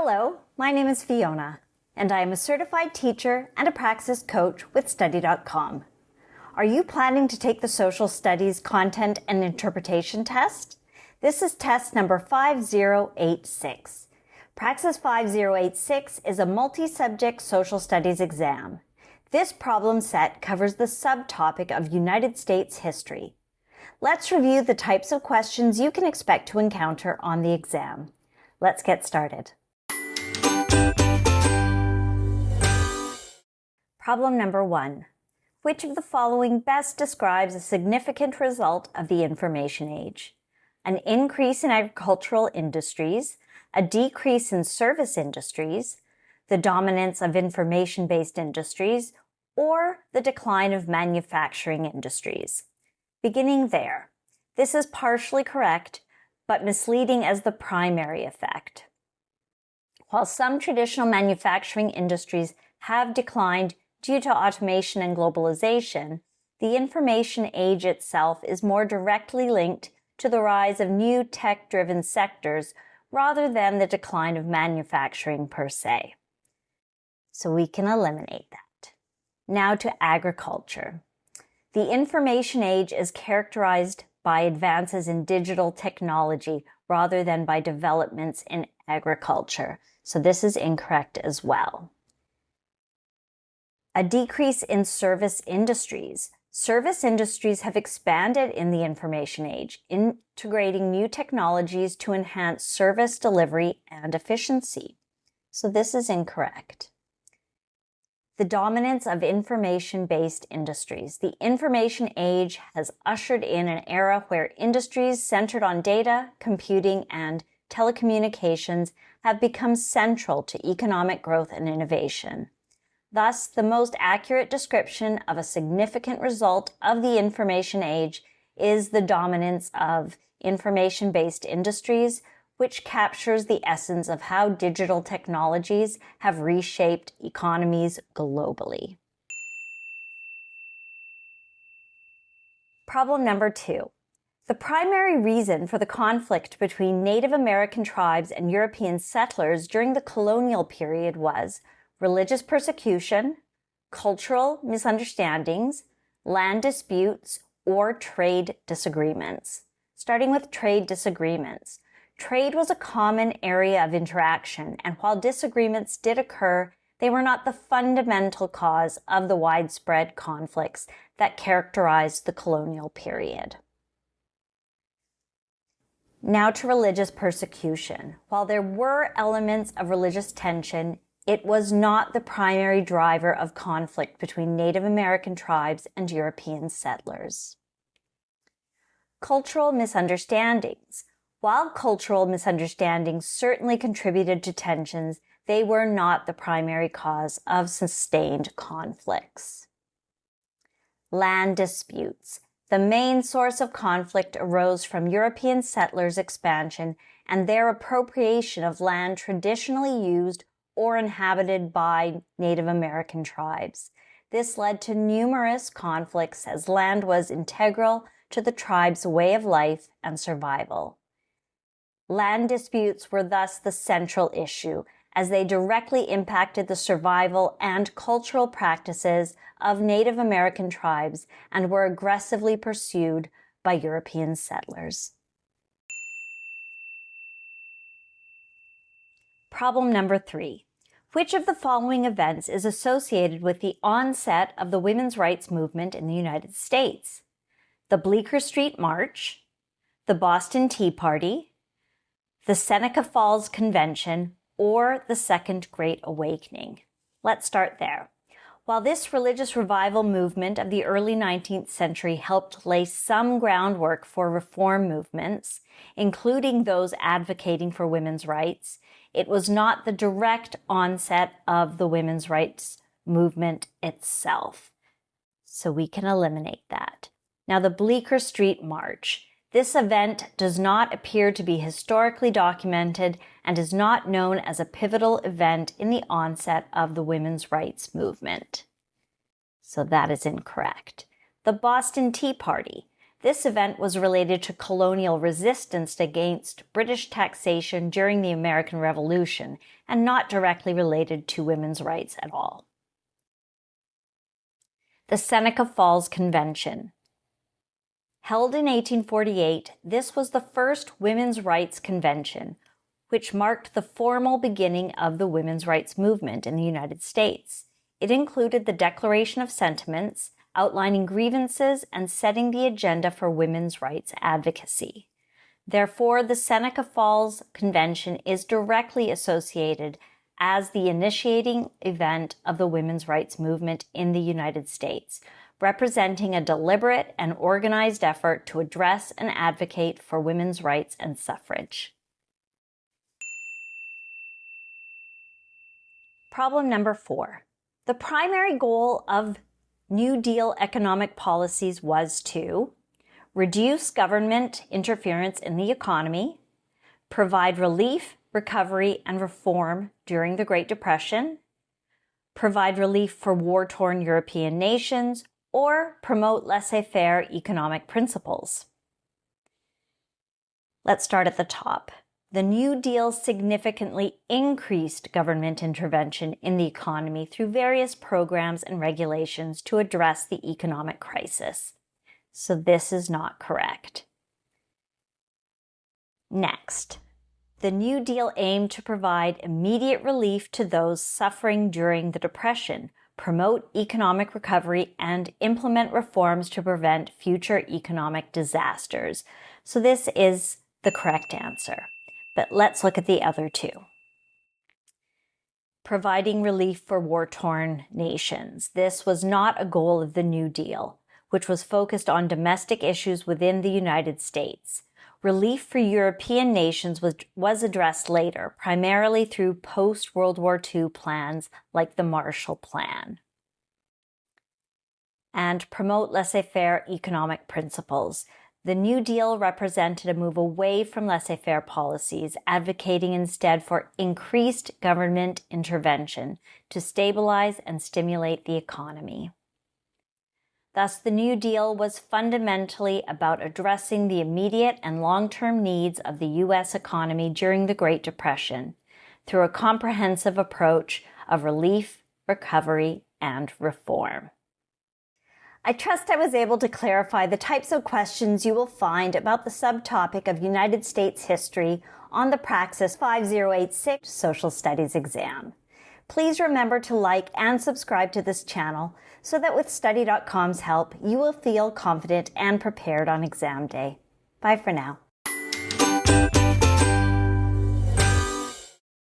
Hello, my name is Fiona, and I am a certified teacher and a Praxis coach with Study.com. Are you planning to take the Social Studies Content and Interpretation test? This is test number 5086. Praxis 5086 is a multi-subject social studies exam. This problem set covers the subtopic of United States history. Let's review the types of questions you can expect to encounter on the exam. Let's get started. Problem number 1. Which of the following best describes a significant result of the information age? An increase in agricultural industries, a decrease in service industries, the dominance of information-based industries, or the decline of manufacturing industries? Beginning there, this is partially correct, but misleading as the primary effect. While some traditional manufacturing industries have declined due to automation and globalization, the information age itself is more directly linked to the rise of new tech-driven sectors rather than the decline of manufacturing per se. So we can eliminate that. Now to agriculture. The information age is characterized by advances in digital technology rather than by developments in agriculture. So this is incorrect as well. A decrease in service industries. Service industries have expanded in the information age, integrating new technologies to enhance service delivery and efficiency. So this is incorrect. The dominance of information-based industries. The information age has ushered in an era where industries centered on data, computing, and telecommunications have become central to economic growth and innovation. Thus, the most accurate description of a significant result of the information age is the dominance of information-based industries, which captures the essence of how digital technologies have reshaped economies globally. Problem number 2. The primary reason for the conflict between Native American tribes and European settlers during the colonial period was religious persecution, cultural misunderstandings, land disputes, or trade disagreements. Starting with trade disagreements. Trade was a common area of interaction, and while disagreements did occur, they were not the fundamental cause of the widespread conflicts that characterized the colonial period. Now to religious persecution. While there were elements of religious tension, it was not the primary driver of conflict between Native American tribes and European settlers. Cultural misunderstandings. While cultural misunderstandings certainly contributed to tensions, they were not the primary cause of sustained conflicts. Land disputes. The main source of conflict arose from European settlers' expansion and their appropriation of land traditionally used or inhabited by Native American tribes. This led to numerous conflicts as land was integral to the tribe's way of life and survival. Land disputes were thus the central issue, as they directly impacted the survival and cultural practices of Native American tribes and were aggressively pursued by European settlers. Problem number 3. Which of the following events is associated with the onset of the women's rights movement in the United States? The Bleecker Street March, the Boston Tea Party, the Seneca Falls Convention, or the Second Great Awakening? Let's start there. While this religious revival movement of the early 19th century helped lay some groundwork for reform movements, including those advocating for women's rights, it was not the direct onset of the women's rights movement itself. So we can eliminate that. Now, the Bleecker Street March. This event does not appear to be historically documented and is not known as a pivotal event in the onset of the women's rights movement. So that is incorrect. The Boston Tea Party. This event was related to colonial resistance against British taxation during the American Revolution and not directly related to women's rights at all. The Seneca Falls Convention. Held in 1848, this was the first women's rights convention, which marked the formal beginning of the women's rights movement in the United States. It included the Declaration of Sentiments, outlining grievances and setting the agenda for women's rights advocacy. Therefore, the Seneca Falls Convention is directly associated as the initiating event of the women's rights movement in the United States, representing a deliberate and organized effort to address and advocate for women's rights and suffrage. Problem number 4. The primary goal of New Deal economic policies was to reduce government interference in the economy, provide relief, recovery, and reform during the Great Depression, provide relief for war-torn European nations, or promote laissez-faire economic principles. Let's start at the top. The New Deal significantly increased government intervention in the economy through various programs and regulations to address the economic crisis. So this is not correct. Next, the New Deal aimed to provide immediate relief to those suffering during the Depression, promote economic recovery, and implement reforms to prevent future economic disasters. So this is the correct answer. But let's look at the other two. Providing relief for war-torn nations. This was not a goal of the New Deal, which was focused on domestic issues within the United States. Relief for European nations was addressed later, primarily through post-World War II plans like the Marshall Plan. And promote laissez-faire economic principles. The New Deal represented a move away from laissez-faire policies, advocating instead for increased government intervention to stabilize and stimulate the economy. Thus, the New Deal was fundamentally about addressing the immediate and long-term needs of the U.S. economy during the Great Depression through a comprehensive approach of relief, recovery, and reform. I trust I was able to clarify the types of questions you will find about the subtopic of United States history on the Praxis 5086 Social Studies exam. Please remember to like and subscribe to this channel so that with Study.com's help, you will feel confident and prepared on exam day. Bye for now.